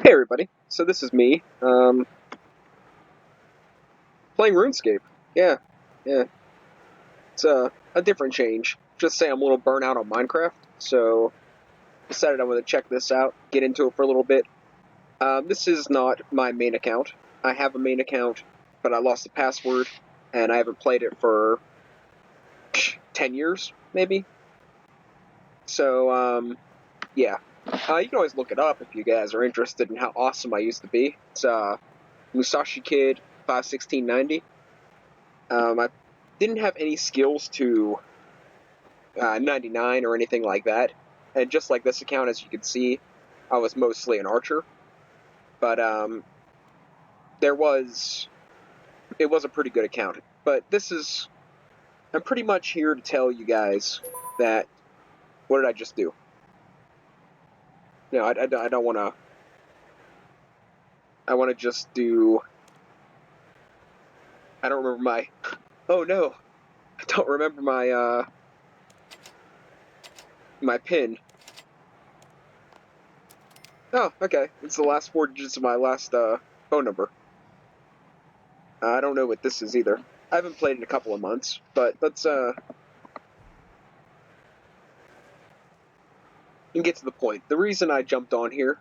Hey everybody, so this is me, playing Runescape. Yeah, yeah, it's a different change. Just say I'm a little burnt out on Minecraft, so decided I want to check this out, get into it for a little bit. This is not my main account. I have a main account, but I lost the password, and I haven't played it for 10 years, maybe. So, yeah. You can always look it up if you guys are interested in how awesome I used to be. It's, Musashi Kid 51690. I didn't have any skills to 99 or anything like that. And just like this account, as you can see, I was mostly an archer. But it was a pretty good account. But I'm pretty much here to tell you guys that, what did I just do? No, I don't want to, I want to just do, I don't remember my, oh no, I don't remember my pin. Oh, okay, it's the last 4 digits of my last, phone number. I don't know what this is either. I haven't played in a couple of months, but let's get to the point. The reason I jumped on here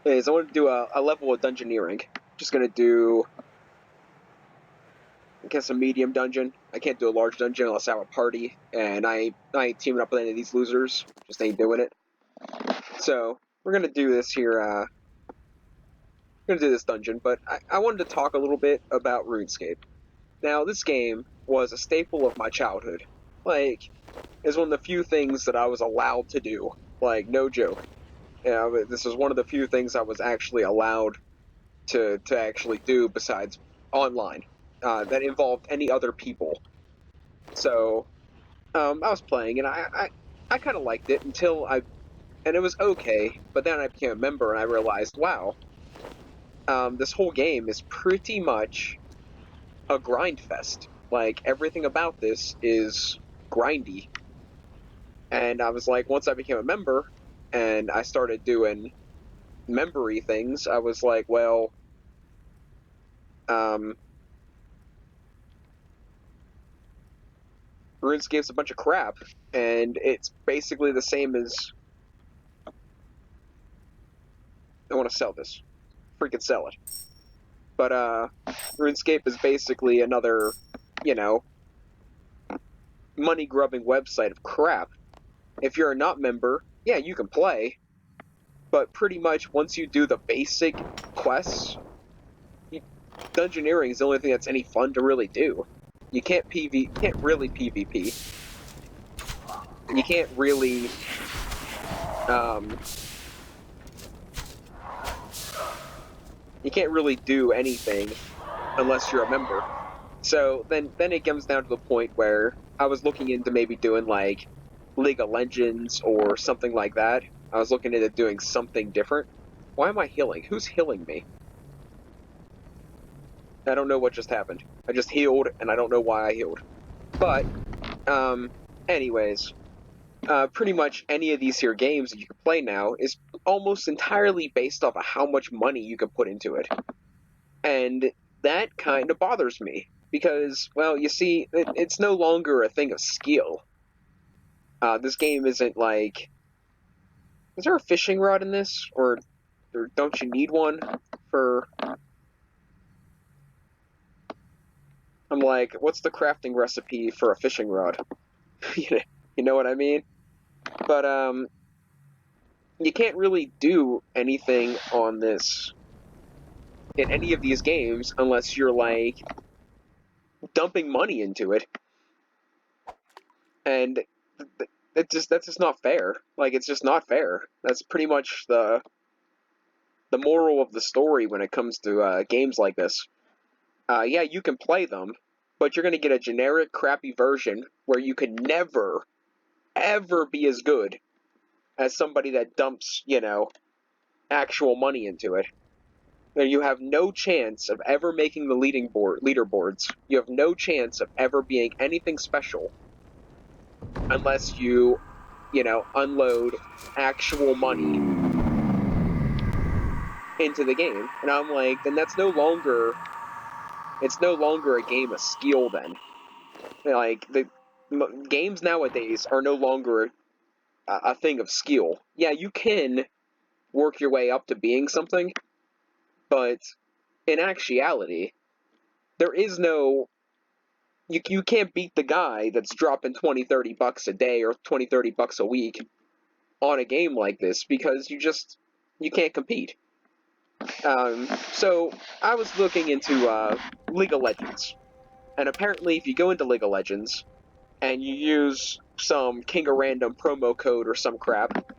is I want to do a level of dungeoneering. Just gonna do, I guess, a medium dungeon. I can't do a large dungeon unless I have a party, and I ain't teaming up with any of these losers. Just ain't doing it. So we're gonna do this here. We're gonna do this dungeon, but I wanted to talk a little bit about RuneScape. Now, this game was a staple of my childhood. Like, it's one of the few things that I was allowed to do. Like, no joke. This is one of the few things I was actually allowed to actually do besides online that involved any other people. So I was playing, and I kind of liked it and it was okay. But then I became a member, and I realized, wow, this whole game is pretty much a grind fest. Like, everything about this is grindy. And I was like, once I became a member and I started doing membery things, I was like, well, um, RuneScape's a bunch of crap, and it's basically the same as, I want to sell this, freaking sell it. But RuneScape is basically another, you know, money grubbing website of crap. If you're a not member, yeah, you can play, but pretty much once you do the basic quests, dungeoneering is the only thing that's any fun to really do. You can't really PvP. You can't really um, you can't really do anything unless you're a member. So then it comes down to the point where I was looking into maybe doing like League of Legends or something like that. I was looking into doing something different. Why am I healing? Who's healing me? I don't know what just happened. I just healed, and I don't know why I healed. But, anyways, pretty much any of these here games that you can play now is almost entirely based off of how much money you can put into it. And that kind of bothers me. Because, well, you see, it's no longer a thing of skill. This game isn't like... Is there a fishing rod in this? Or don't you need one for... I'm like, what's the crafting recipe for a fishing rod? You know what I mean? But, you can't really do anything on this in any of these games unless you're, like, dumping money into it. And that's just not fair. Like, it's just not fair. That's pretty much the moral of the story when it comes to games like this. Yeah, you can play them, but you're going to get a generic, crappy version where you can never, ever be as good as somebody that dumps, actual money into it. You have no chance of ever making the leaderboards. You have no chance of ever being anything special unless you, unload actual money. into the game. And I'm like, then it's no longer a game of skill then. Like, the games nowadays are no longer a thing of skill. Yeah, you can work your way up to being something, but in actuality, there is no, you can't beat the guy that's dropping 20, 30 bucks a day or 20, 30 bucks a week on a game like this, because you can't compete. So I was looking into League of Legends, and apparently if you go into League of Legends and you use some King of Random promo code or some crap,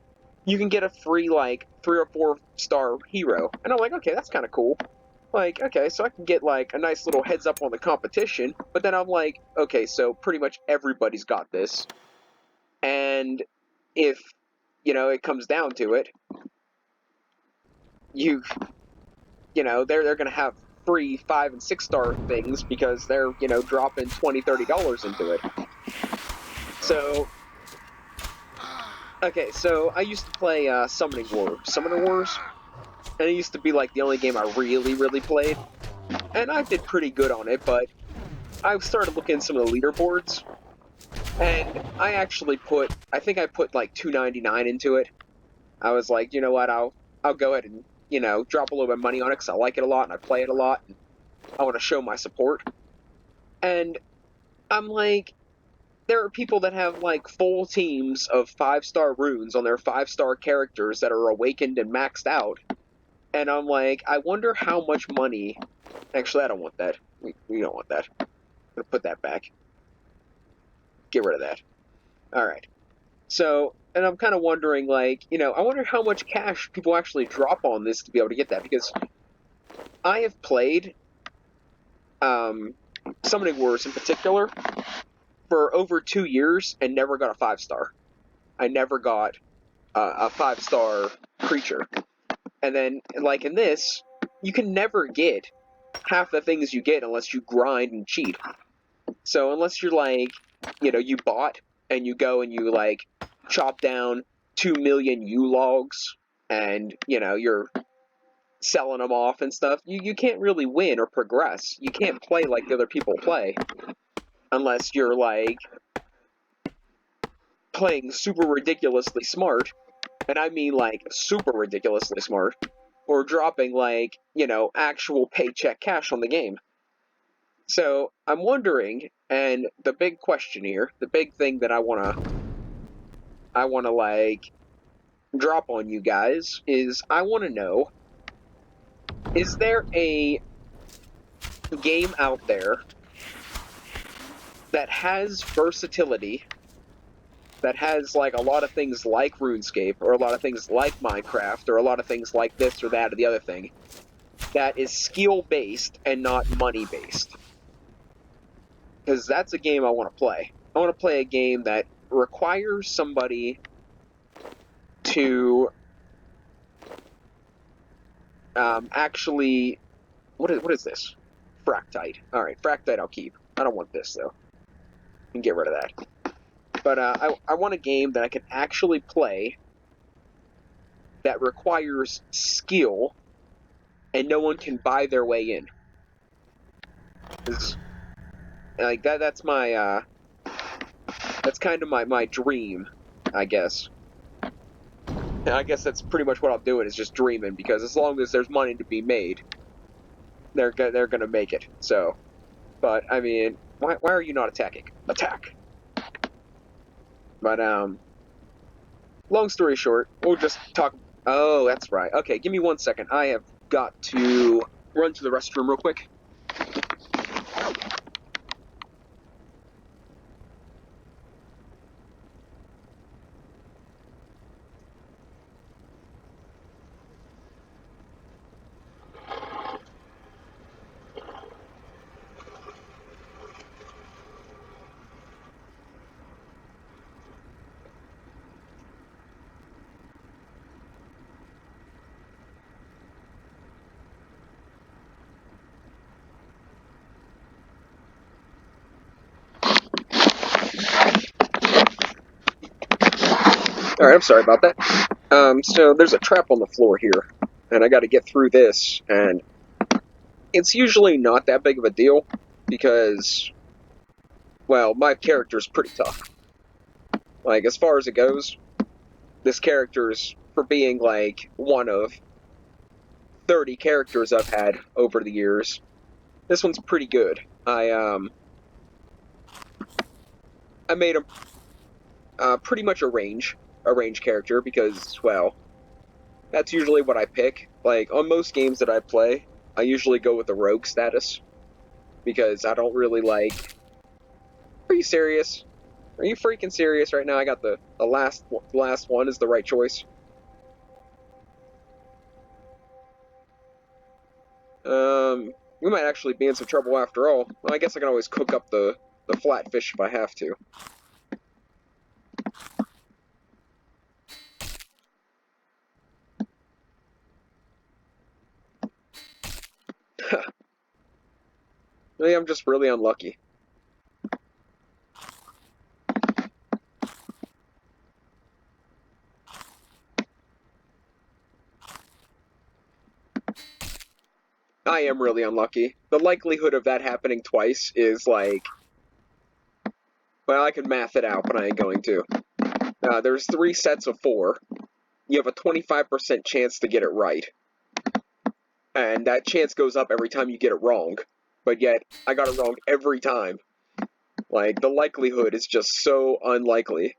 you can get a free, like, 3 or 4 star hero. And I'm like, okay, that's kind of cool. Like, okay, so I can get, like, a nice little heads up on the competition, but then I'm like, okay, so pretty much everybody's got this. And if, it comes down to it, they're going to have free 5 and 6 star things because they're, dropping $20, $30 into it. So, okay, so I used to play Summoner Wars, and it used to be, like, the only game I really, really played. And I did pretty good on it, but I started looking at some of the leaderboards, and I think I put like $2.99 into it. I was like, you know what, I'll go ahead and, drop a little bit of money on it because I like it a lot and I play it a lot, and I want to show my support. And I'm like, there are people that have like full teams of 5-star runes on their 5-star characters that are awakened and maxed out. And I'm like, I wonder how much money. Actually, I don't want that. We don't want that. I'm gonna put that back. Get rid of that. Alright. So, and I'm kind of wondering, like, I wonder how much cash people actually drop on this to be able to get that, because I have played Summoning Wars in particular for over 2 years and never got a 5-star. I never got a 5-star creature. And then, like in this, you can never get half the things you get unless you grind and cheat. So unless you're like, you bought and you go and you like chop down 2 million logs and, you're selling them off and stuff, you can't really win or progress. You can't play like the other people play unless you're like playing super ridiculously smart, and I mean like super ridiculously smart, or dropping like, actual paycheck cash on the game. So I'm wondering, and the big question here, the big thing that I wanna like drop on you guys is, I wanna know, is there a game out there that has versatility, that has like a lot of things like RuneScape, or a lot of things like Minecraft, or a lot of things like this or that or the other thing, that is skill based and not money based? Because that's a game I want to play. I want to play a game that requires somebody to actually... What is this? Fractite. Alright, Fractite I'll keep. I don't want this, though. You can get rid of that. But I want a game that I can actually play that requires skill and no one can buy their way in. Like, that's my... that's kind of my dream, I guess. And I guess that's pretty much what I'm doing, is just dreaming, because as long as there's money to be made, they're gonna make it. So, but I mean, why are you not attacking? Attack! But long story short, we'll just talk. Oh, that's right. Okay, give me 1 second. I have got to run to the restroom real quick. Alright, I'm sorry about that. So there's a trap on the floor here, and I got to get through this, and it's usually not that big of a deal, because, well, my character's pretty tough. Like, as far as it goes, this character's, for being, like, one of 30 characters I've had over the years, this one's pretty good. I made him pretty much a range character, because, well, that's usually what I pick. Like, on most games that I play, I usually go with the rogue status, because I don't really like... Are you serious? Are you freaking serious right now? I got the last one is the right choice. We might actually be in some trouble after all. Well, I guess I can always cook up the flatfish if I have to. Maybe I'm just really unlucky. I am really unlucky. The likelihood of that happening twice is like... Well, I could math it out, but I ain't going to. There's 3 sets of 4. You have a 25% chance to get it right. And that chance goes up every time you get it wrong. But yet, I got it wrong every time. Like, the likelihood is just so unlikely.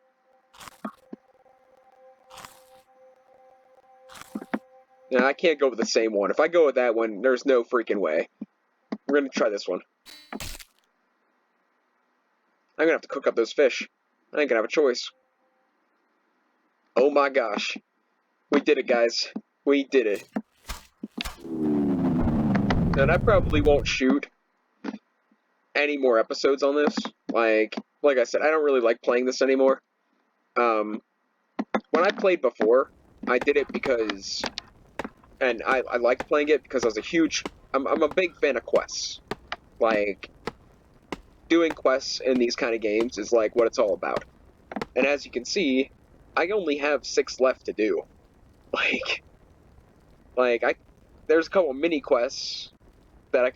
Now, I can't go with the same one. If I go with that one, there's no freaking way. We're gonna try this one. I'm gonna have to cook up those fish. I ain't gonna have a choice. Oh my gosh. We did it, guys. We did it. And I probably won't shoot any more episodes on this. Like I said, I don't really like playing this anymore. When I played before, I did it because... And I liked playing it because I was I'm a big fan of quests. Like, doing quests in these kind of games is like what it's all about. And as you can see, I only have 6 left to do. There's a couple mini quests that I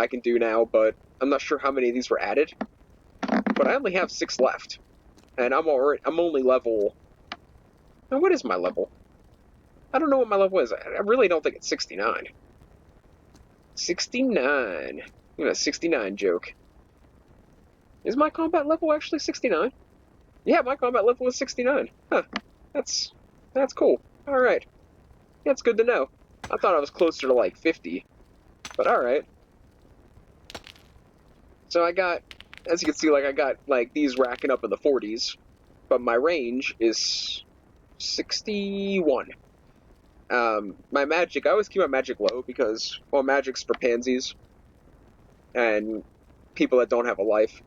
can do now, but I'm not sure how many of these were added. But I only have 6 left, and I'm only level... Now, what is my level? I don't know what my level is. I really don't think it's 69. 69. You know, 69 joke. Is my combat level actually 69? Yeah, my combat level is 69. Huh. That's cool. Alright. That's good to know. I thought I was closer to like 50. But alright. So I got, as you can see, like I got like these racking up in the 40s. But my range is 61. My magic, I always keep my magic low because, well, magic's for pansies. And people that don't have a life.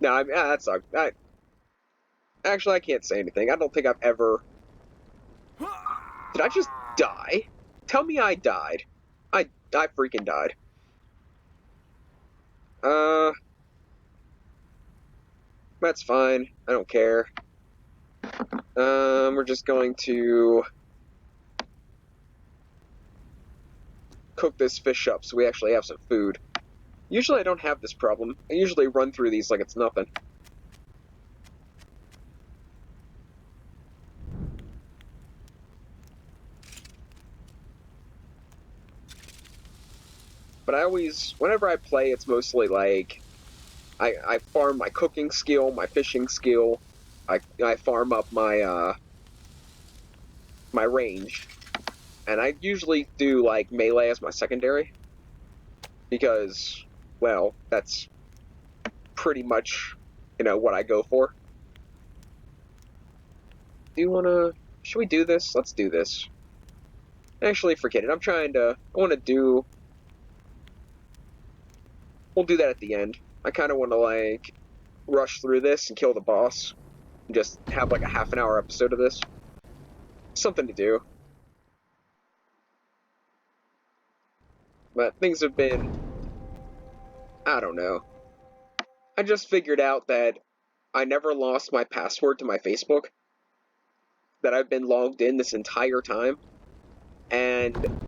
No, I mean, that sucks. Actually, I can't say anything. I don't think I've ever... Did I just die? Tell me I died. I freaking died. That's fine. I don't care. We're just going to cook this fish up so we actually have some food. Usually I don't have this problem. I usually run through these like it's nothing. But I always, whenever I play, it's mostly like, I farm my cooking skill, my fishing skill, I farm up my, my range, and I usually do, like, melee as my secondary, because, well, that's pretty much, you know, what I go for. Should we do this? Let's do this. Actually, forget it, we'll do that at the end. I kind of want to, like, rush through this and kill the boss. And just have, like, a half-an-hour episode of this. Something to do. But things have been... I don't know. I just figured out that I never lost my password to my Facebook. That I've been logged in this entire time. And and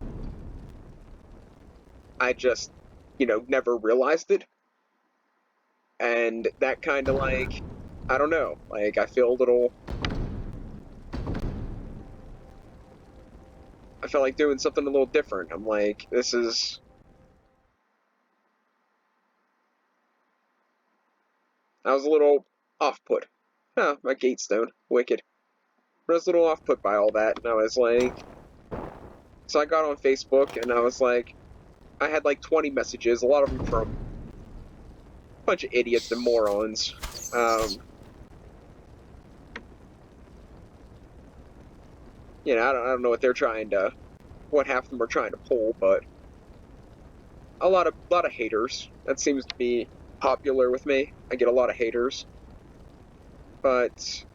I just, never realized it. And that kind of like, I don't know, like I feel a little, I felt like doing something a little different. I'm like, I was a little off-put. Huh, my gate stone, wicked. But I was a little off-put by all that, and I was like, so I got on Facebook, and I was like, I had like 20 messages, a lot of them from a bunch of idiots and morons. I don't know what they're what half of them are trying to pull, but a lot of haters. That seems to be popular with me. I get a lot of haters, but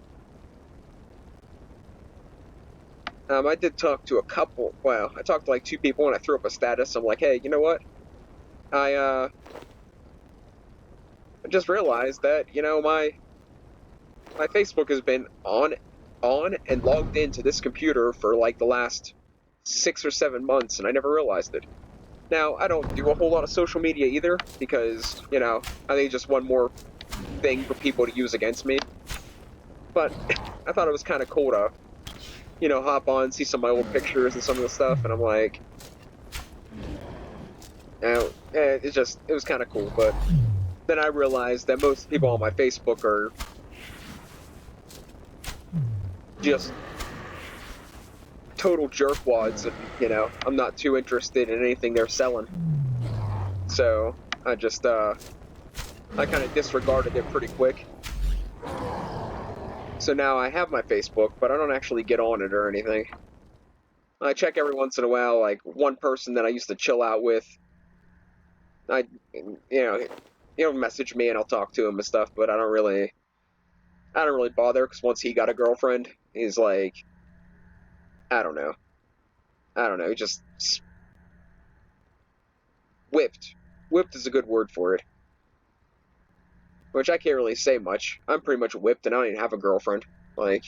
I did talk to a couple. Well, I talked to like 2 people, and I threw up a status. I'm like, hey, you know what? I just realized that my Facebook has been on and logged into this computer for like the last 6 or 7 months, and I never realized it. Now, I don't do a whole lot of social media either, because, I think it's just one more thing for people to use against me. But I thought it was kind of cool to, hop on, see some of my old pictures and some of the stuff, and I'm like, it was kind of cool. But then I realized that most people on my Facebook are just total jerkwads, and, I'm not too interested in anything they're selling. So I just, I kind of disregarded it pretty quick. So now I have my Facebook, but I don't actually get on it or anything. I check every once in a while, like one person that I used to chill out with. You know, he'll message me and I'll talk to him and stuff, but I don't really bother, because once he got a girlfriend, he's like, I don't know, he just whipped. Whipped is a good word for it. Which I can't really say much. I'm pretty much whipped, and I don't even have a girlfriend. Like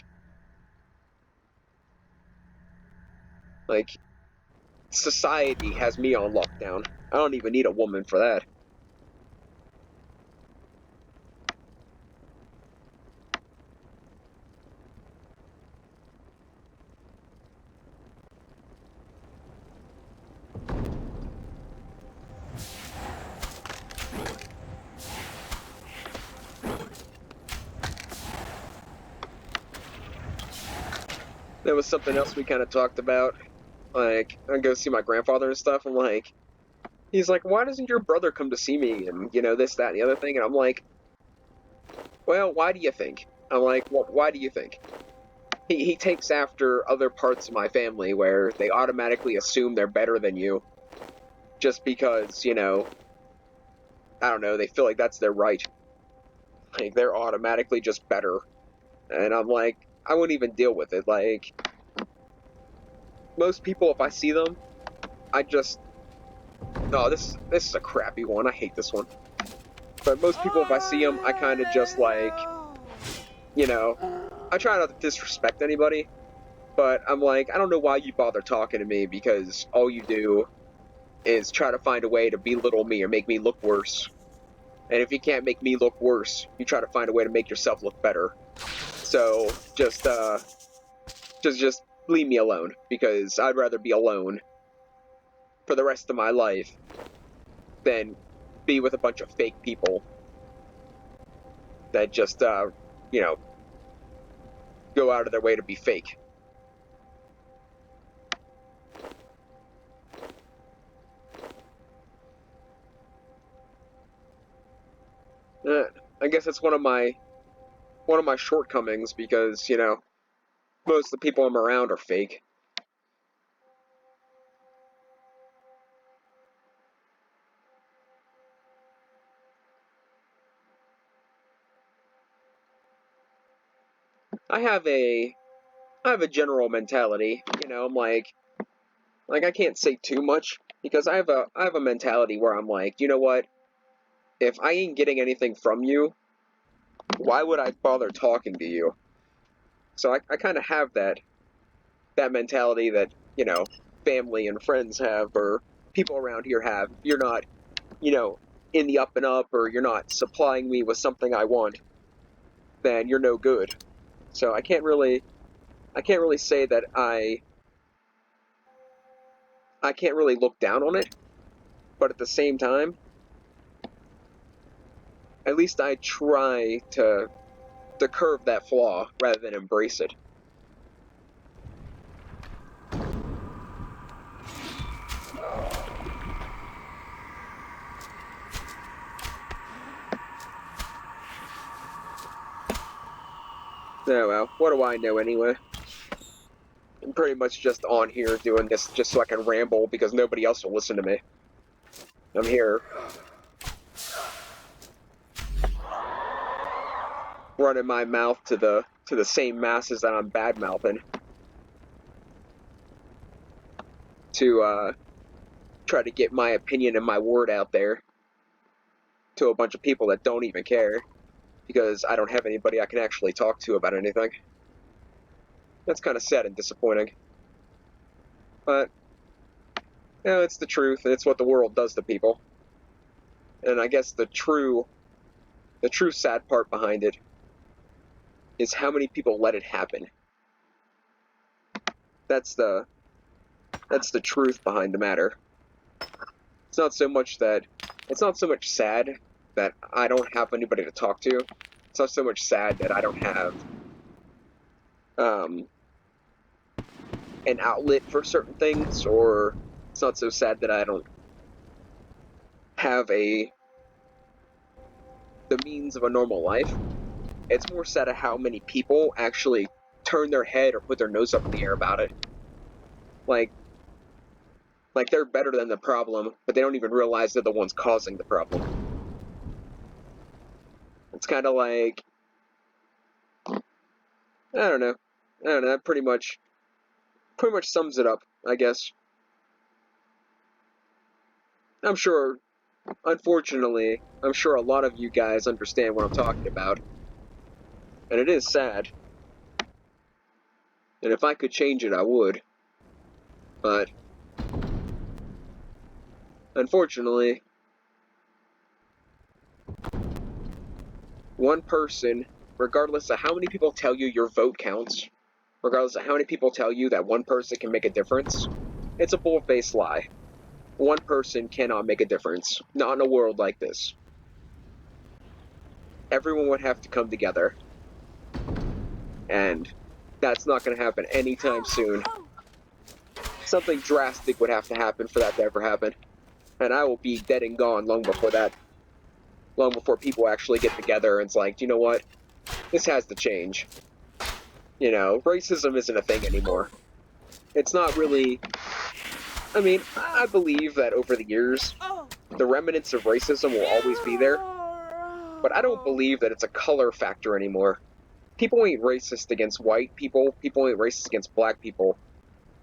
society has me on lockdown. I don't even need a woman for that. There was something else we kind of talked about. Like, I go see my grandfather and stuff. I'm like, he's like, why doesn't your brother come to see me? And, this, that, and the other thing. And I'm like, well, why do you think? I'm like, well, why do you think? He takes after other parts of my family where they automatically assume they're better than you just because, I don't know, they feel like that's their right. Like, they're automatically just better. And I'm like, I wouldn't even deal with it. Like, most people, if I see them, I just... No, this is a crappy one. I hate this one. But most people, if I see them, I kind of just like, I try not to disrespect anybody, but I'm like, I don't know why you bother talking to me, because all you do is try to find a way to belittle me or make me look worse. And if you can't make me look worse, you try to find a way to make yourself look better. So just leave me alone, because I'd rather be alone for the rest of my life than be with a bunch of fake people that just go out of their way to be fake. I guess that's one of my shortcomings, because most of the people I'm around are fake. I have a general mentality. I'm like I can't say too much, because I have a mentality where I'm like, you know what? If I ain't getting anything from you, why would I bother talking to you? So I kind of have that mentality that, family and friends have, or people around here have. If you're not, in the up and up, or you're not supplying me with something I want, then you're no good. So I can't really say that I can't really look down on it, but at the same time, at least I try to curve that flaw rather than embrace it. Oh well, what do I know anyway? I'm pretty much just on here doing this just so I can ramble because nobody else will listen to me. I'm here running my mouth to the same masses that I'm bad-mouthing to try to get my opinion and my word out there to a bunch of people that don't even care because I don't have anybody I can actually talk to about anything. That's kind of sad and disappointing. But, it's the truth, and it's what the world does to people. And I guess the true sad part behind it is how many people let it happen. That's the truth behind the matter. It's not so much sad that I don't have anybody to talk to. It's not so much sad that I don't have an outlet for certain things, or it's not so sad that I don't have the means of a normal life. It's more sad at how many people actually turn their head or put their nose up in the air about it. Like they're better than the problem, but they don't even realize they're the ones causing the problem. It's kind of like, I don't know, that pretty much sums it up, I guess. Unfortunately, I'm sure a lot of you guys understand what I'm talking about. And it is sad. And if I could change it, I would. But, unfortunately, one person, regardless of how many people tell you your vote counts, regardless of how many people tell you that one person can make a difference, it's a bull-faced lie. One person cannot make a difference. Not in a world like this. Everyone would have to come together. And that's not going to happen anytime soon. Something drastic would have to happen for that to ever happen. And I will be dead and gone long before that. Long before people actually get together and it's like, you know what? This has to change. Racism isn't a thing anymore. It's not really... I mean, I believe that over the years, the remnants of racism will always be there. But I don't believe that it's a color factor anymore. People ain't racist against white people. People ain't racist against black people.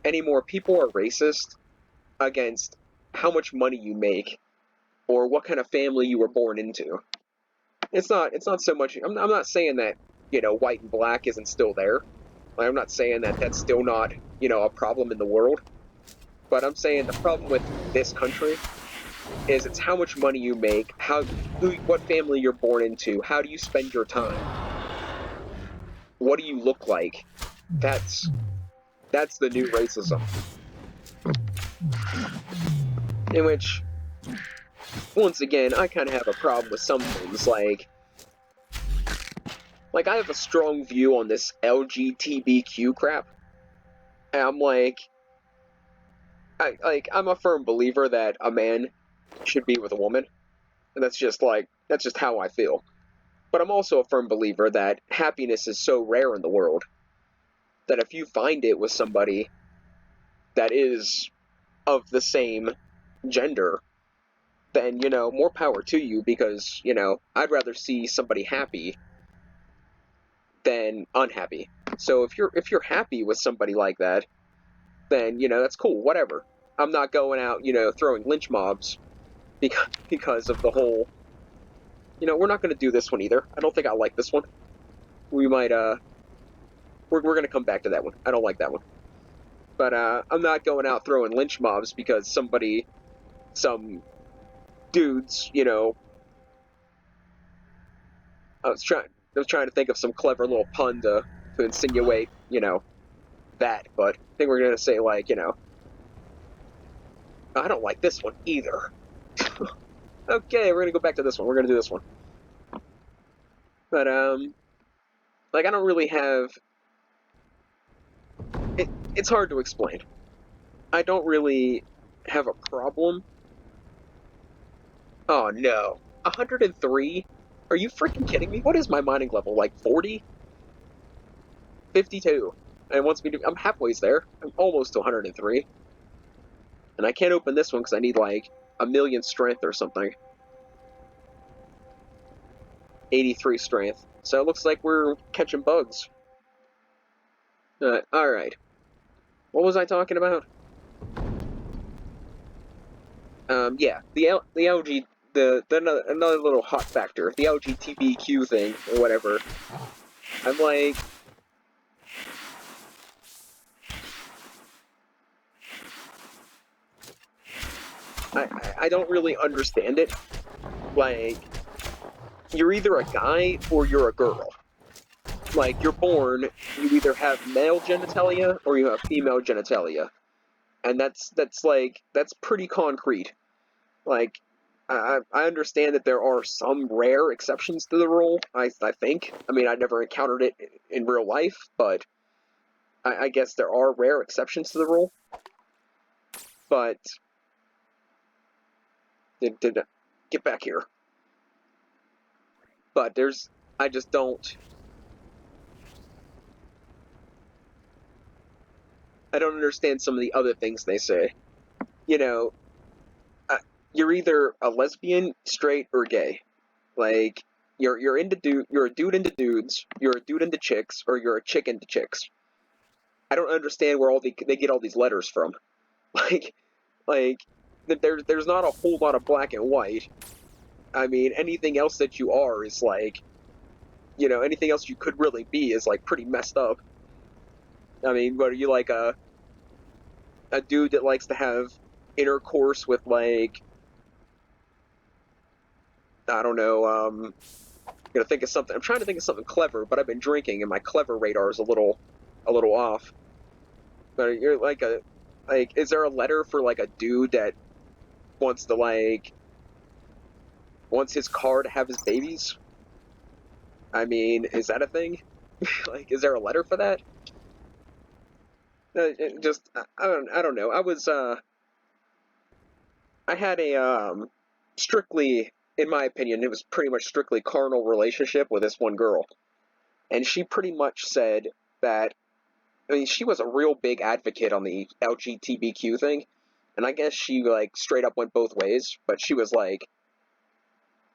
Anymore, people are racist against how much money you make or what kind of family you were born into. It's not so much... I'm not saying that, white and black isn't still there. I'm not saying that that's still not, a problem in the world. But I'm saying the problem with this country is it's how much money you make, what family you're born into, how do you spend your time, what do you look like. That's the new racism. In which, once again, I kind of have a problem with some things, like I have a strong view on this LGBTQ crap, and I'm like, I'm a firm believer that a man should be with a woman, and that's just how I feel. But I'm also a firm believer that happiness is so rare in the world that if you find it with somebody that is of the same gender, then, more power to you, because, I'd rather see somebody happy than unhappy. So if you're happy with somebody like that, then, that's cool, whatever. I'm not going out, throwing lynch mobs because of the whole... we're not going to do this one either. I don't think I like this one. We might, we're going to come back to that one. I don't like that one. But I'm not going out throwing lynch mobs because some dudes, you know, I was trying to think of some clever little pun to insinuate, you know, that. But I think we're gonna say like, you know, I don't like this one either. Okay, we're gonna go back to this one. We're gonna do this one. But like I don't really have. It's hard to explain. I don't really have a problem. Oh no, 103? Are you freaking kidding me? What is my mining level? Like 40? 52. And it wants me to. I'm halfway there. I'm almost to 103. And I can't open this one because I need like a million strength or something. 83 strength. So it looks like we're catching bugs. Alright. What was I talking about? Yeah, the LG, another little hot factor, the LGBTQ thing, or whatever. I'm like, I don't really understand it. Like, you're either a guy or you're a girl. Like, you're born, you either have male genitalia or you have female genitalia. And that's pretty concrete. Like, I understand that there are some rare exceptions to the rule, I think. I mean, I never encountered it in real life, but I guess there are rare exceptions to the rule. But, get back here. But I just don't, I don't understand some of the other things they say. You know, you're either a lesbian, straight, or gay. Like, you're you're a dude into dudes, you're a dude into chicks, or you're a chick into chicks. I don't understand where they get all these letters from. Like, like there's not a whole lot of black and white. I mean, anything else that you are is like, you know, anything else you could really be is like pretty messed up. I mean, what are you, like a dude that likes to have intercourse with, like, I don't know, gonna think of something. I'm trying to think of something clever, but I've been drinking and my clever radar is a little off. But you're like, is there a letter for like a dude that wants to like wants his car to have his babies? I mean, is that a thing? Like, is there a letter for that? Just I don't know. I had a strictly, in my opinion, it was pretty much strictly carnal relationship with this one girl, and she pretty much said that. I mean, she was a real big advocate on the LGBTQ thing, and I guess she like straight up went both ways, but she was like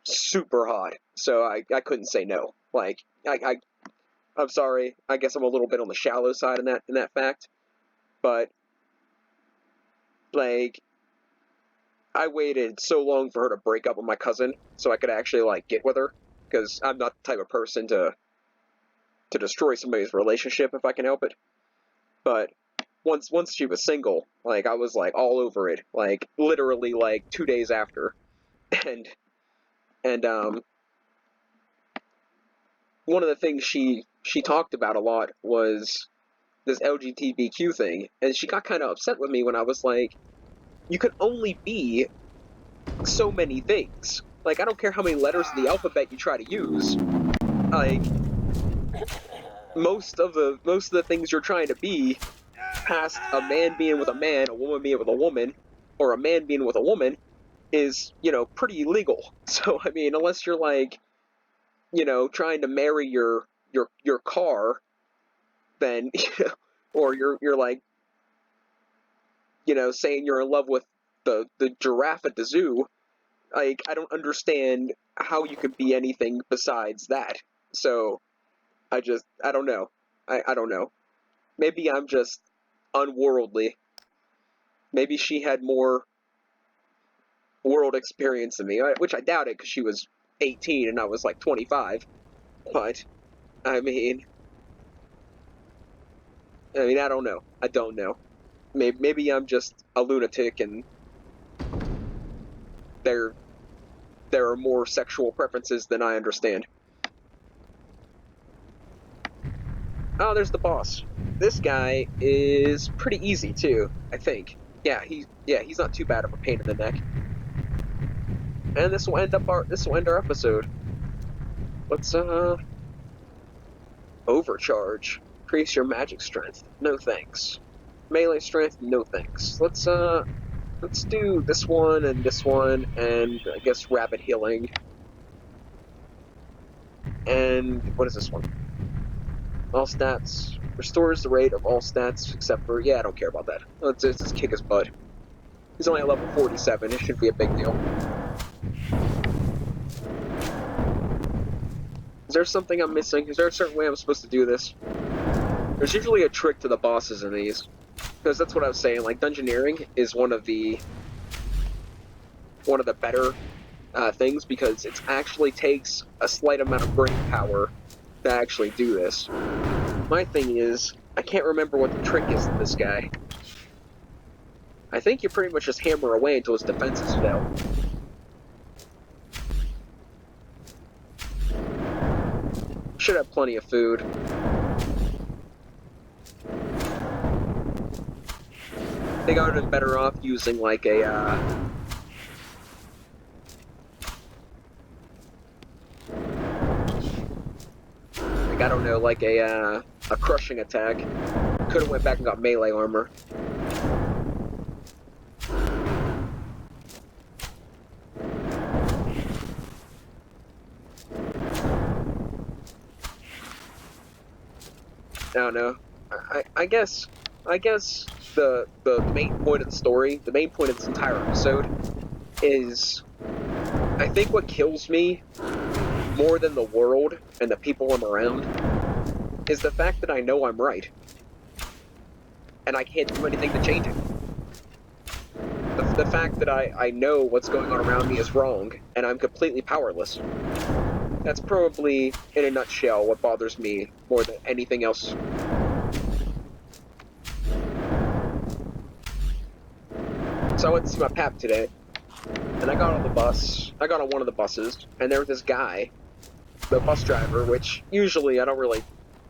super hot, so I couldn't say no. Like I'm sorry, I guess I'm a little bit on the shallow side in that fact, but like I waited so long for her to break up with my cousin so I could actually like get with her, because I'm not the type of person to destroy somebody's relationship if I can help it. But once she was single, like I was like all over it, like literally like 2 days after, and and one of the things she talked about a lot was this LGBTQ thing, and she got kind of upset with me when I was like, you can only be so many things. Like, I don't care how many letters of the alphabet you try to use. Like, most of the things you're trying to be, past a man being with a man, a woman being with a woman, or a man being with a woman, is, you know, pretty illegal. So I mean, unless you're like, you know, trying to marry your car, then or you're like, you know, saying you're in love with the giraffe at the zoo. Like, I don't understand how you could be anything besides that. So I don't know. I don't know. Maybe I'm just unworldly. Maybe she had more world experience than me, which I doubt it because she was 18 and I was like 25. But I mean, I don't know. I don't know. maybe I'm just a lunatic and there are more sexual preferences than I understand. Oh, there's the boss. This guy is pretty easy too, I think. He's not too bad of a pain in the neck. And this will end our episode. Let's overcharge. Increase your magic strength. No thanks. Melee strength, no thanks. Let's do this one, and I guess rapid healing. And what is this one? All stats. Restores the rate of all stats except for, I don't care about that. Let's just kick his butt. He's only at level 47, it shouldn't be a big deal. Is there something I'm missing? Is there a certain way I'm supposed to do this? There's usually a trick to the bosses in these. Because that's what I was saying, like, dungeoneering is one of the better things, because it actually takes a slight amount of brain power to actually do this. My thing is, I can't remember what the trick is to this guy. I think you pretty much just hammer away until his defenses fail. Should have plenty of food. I think I would have been better off using like a I don't know, like a crushing attack. Could have went back and got melee armor. I don't know. I guess the main point of the story, the main point of this entire episode, is I think what kills me more than the world and the people I'm around is the fact that I know I'm right. And I can't do anything to change it. The fact that I know what's going on around me is wrong, and I'm completely powerless. That's probably, in a nutshell, what bothers me more than anything else. So I went to see my pap today, and I got on the bus. I got on one of the buses, and there was this guy, the bus driver, which usually I don't really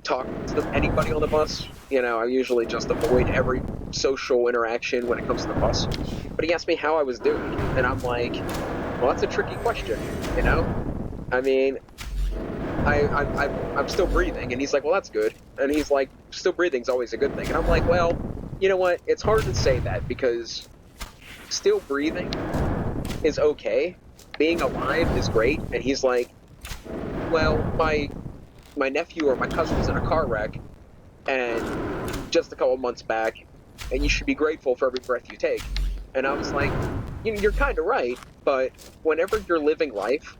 talk to anybody on the bus. You know, I usually just avoid every social interaction when it comes to the bus. But he asked me how I was doing, and I'm like, well, that's a tricky question, you know? I mean, I'm still breathing, and he's like, well, that's good. And he's like, still breathing's always a good thing. And I'm like, well, you know what? It's hard to say that, because still breathing is okay. Being alive is great. And he's like, well, my nephew or my cousin was in a car wreck, and just a couple months back, and you should be grateful for every breath you take. And I was like, you're kind of right, but whenever you're living life,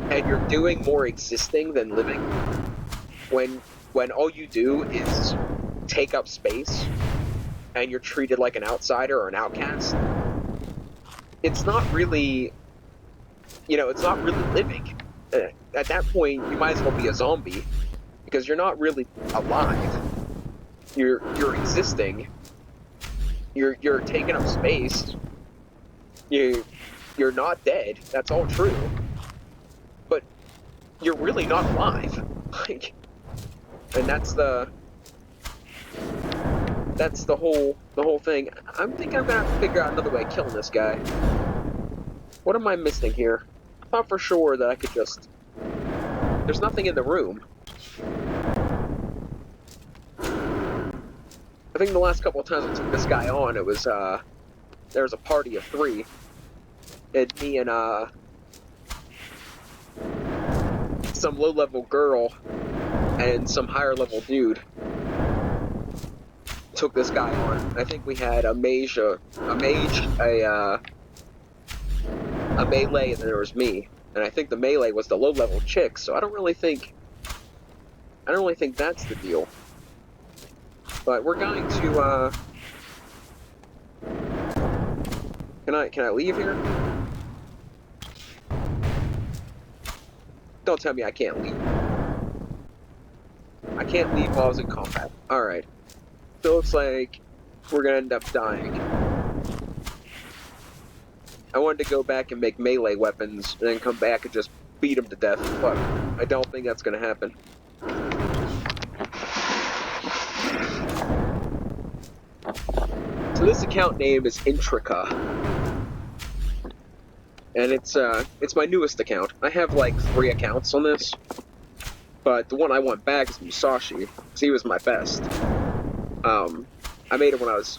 and you're doing more existing than living, when all you do is take up space, and you're treated like an outsider or an outcast, it's not really, it's not really living. At that point, you might as well be a zombie, because you're not really alive. You're existing. You're taking up space. You're not dead. That's all true. But you're really not alive. Like, and that's the whole thing. I'm thinking I'm gonna have to figure out another way of killing this guy. What am I missing here? I thought for sure that I could just... There's nothing in the room. I think the last couple of times I took this guy on, it was, there was a party of 3. It me and, some low-level girl and some higher-level dude took this guy on. I think we had a mage, a melee, and then there was me. And I think the melee was the low-level chick, so I don't really think that's the deal. But we're going to, Can I leave here? Don't tell me I can't leave. I can't leave while I was in combat. Alright. So it looks like we're gonna end up dying. I wanted to go back and make melee weapons and then come back and just beat them to death, but I don't think that's gonna happen. So this account name is Intrica, and it's my newest account. I have like 3 accounts on this, but the one I want back is Musashi, because he was my best. I made it when I was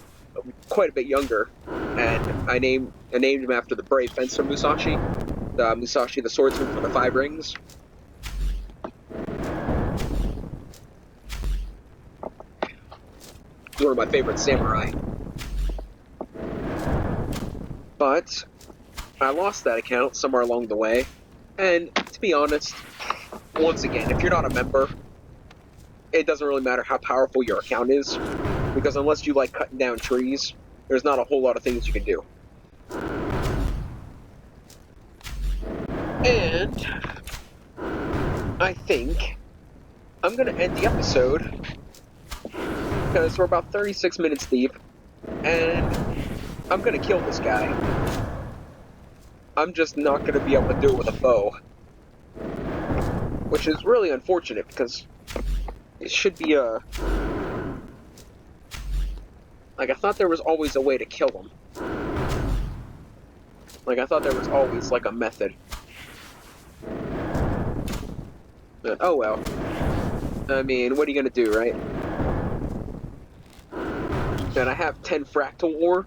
quite a bit younger, and I named him after the brave fencer Musashi, Musashi the swordsman for the 5 rings. He's one of my favorite samurai. But I lost that account somewhere along the way, and to be honest, once again, if you're not a member, it doesn't really matter how powerful your account is, because unless you like cutting down trees, there's not a whole lot of things you can do. And I think I'm going to end the episode, because we're about 36 minutes deep, and I'm going to kill this guy. I'm just not going to be able to do it with a bow, which is really unfortunate, because it should be a... Like, I thought there was always a way to kill him. Like, I thought there was always, like, a method. But, oh well. I mean, what are you gonna do, right? And I have 10 fractal ore,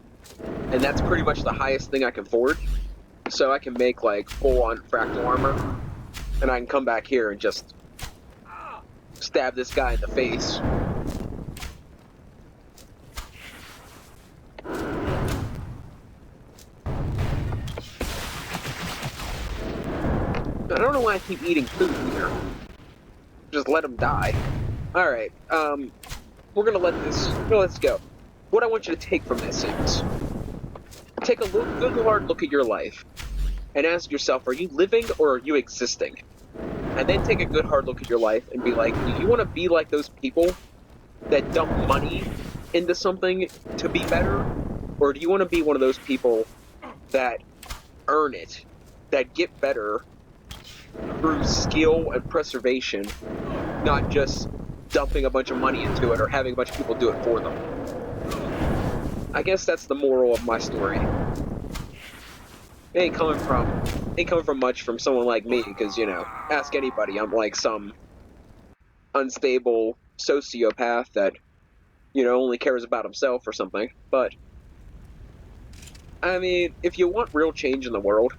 and that's pretty much the highest thing I can afford. So I can make, like, full-on fractal armor, and I can come back here and just stab this guy in the face. I don't know why I keep eating food either. Just let him die. Alright, we're gonna let this go. What I want you to take from this is, take a good hard look at your life, and ask yourself, are you living or are you existing? And then take a good hard look at your life and be like, do you want to be like those people that dump money into something to be better? Or do you want to be one of those people that earn it, that get better through skill and preservation, not just dumping a bunch of money into it or having a bunch of people do it for them? I guess that's the moral of my story. It ain't coming from much from someone like me, because, you know, ask anybody, I'm like some unstable sociopath that, you know, only cares about himself or something. But, I mean, if you want real change in the world,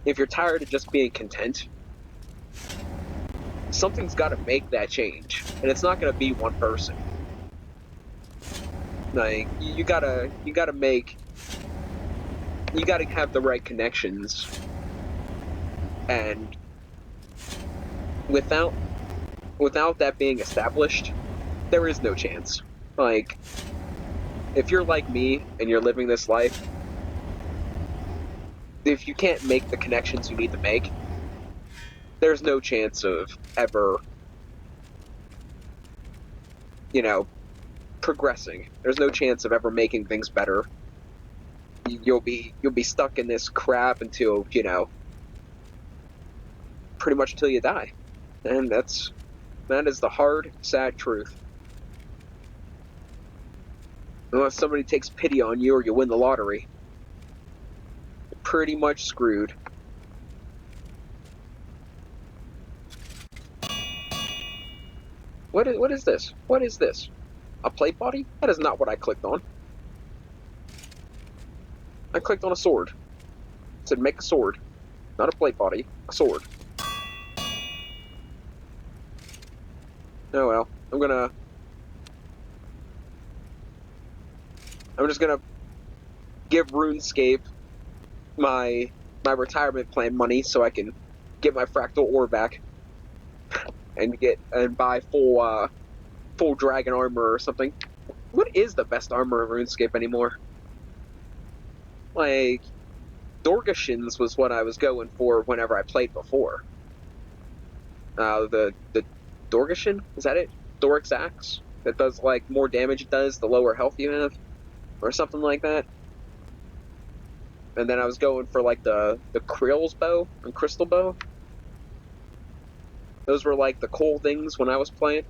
if you're tired of just being content, something's got to make that change, and it's not going to be one person. Like, you gotta have the right connections, and without that being established, there is no chance. Like, if you're like me and you're living this life, if you can't make the connections you need to make, there's no chance of ever, you know, progressing. There's no chance of ever making things better. You'll be stuck in this crap until, you know, pretty much till you die. And that is the hard, sad truth. Unless somebody takes pity on you or you win the lottery, you're pretty much screwed. What is this? What is this? A plate body? That is not what I clicked on. I clicked on a sword. It said make a sword. Not a plate body, a sword. Oh well, I'm just gonna give Runescape my retirement plan money so I can get my fractal ore back and buy full dragon armor or something. What is the best armor in RuneScape anymore? Like, Dorgashin's was what I was going for whenever I played before. The Dorgashin? Is that it? Doric's Axe? that does like more damage it does the lower health you have, or something like that. And then I was going for like the Krill's bow and crystal bow. Those were like the cool things when I was playing.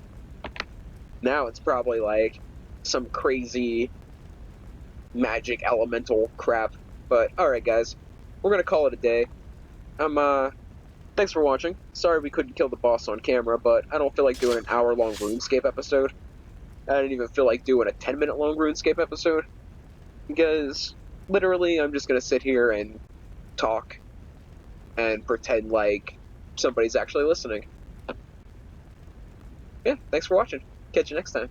Now it's probably like some crazy magic elemental crap. But alright guys, we're gonna call it a day. Thanks for watching. Sorry we couldn't kill the boss on camera, but I don't feel like doing an hour-long RuneScape episode. I didn't even feel like doing a 10-minute long RuneScape episode, because literally I'm just gonna sit here and talk and pretend like somebody's actually listening. Yeah, thanks for watching. Catch you next time.